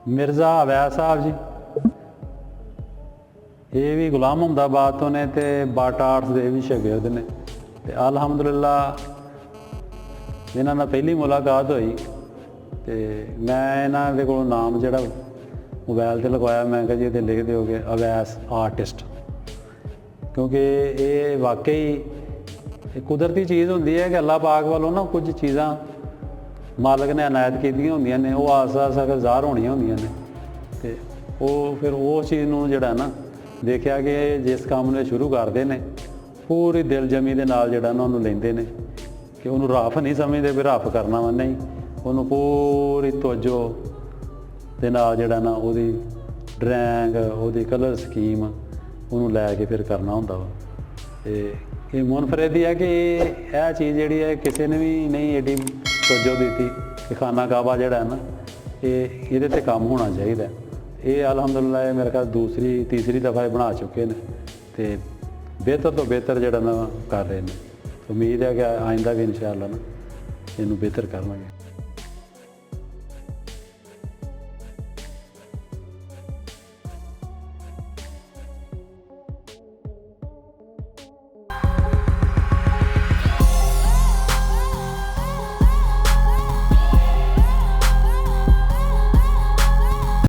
मिर्ज़ा अवैस साहब जी, ये भी गुलाम हमदाबाद तो ने ते बाटा आर्ट्स दे भी शागिर्द ने ते अलहमदुलिल्लाह इन्हां नाल पहली मुलाकात हुई ते मैं इन्हां दे कोलों नाम जिहड़ा मोबाइल ते लगवाया। मैं कहा जी इहदे लिख दिओगे अवैस आर्टिस्ट, क्योंकि ये वाकई कुदरती चीज़ होंदी है कि अल्लाह पाक वालों ना कुछ चीज़ां मालक ने अनायत कीतियां होंदियां ने, वो आस अगर ज़ाहिर होनियां होंदियां ने ते वो फिर उस चीज़ नूं जिहड़ा ना देखिया कि जिस काम ने शुरू करते हैं पूरी दिल जमी दे नाल जिहड़ा ना उन्होंने लेंदे ने कि उन्होंने रफ नहीं समझते भी रफ करना वा, नहीं उन्होंने पूरी तवज्जो दे नाल जिहड़ा ना उहदी ड्राइंग उहदी कलर स्कीम उन्होंने लैके फिर करना हुंदा वा। ते ये मुनफरद ही है कि यह चीज़ जिहड़ी है किसी ने भी नहीं एडी तवज्जो दी कि खाना काबा जिहड़ा है ना ये ते काम होना चाहिए। ये अलहमदुलिल्लाह मेरे ख्याल दूसरी तीसरी दफ़ा बना चुके हैं तो बेहतर तो बेहतर जिहड़ा ना कर रहे हैं। उम्मीद है कि आइंदा भी इंशाअल्लाह ना इनू बेहतर करेंगे।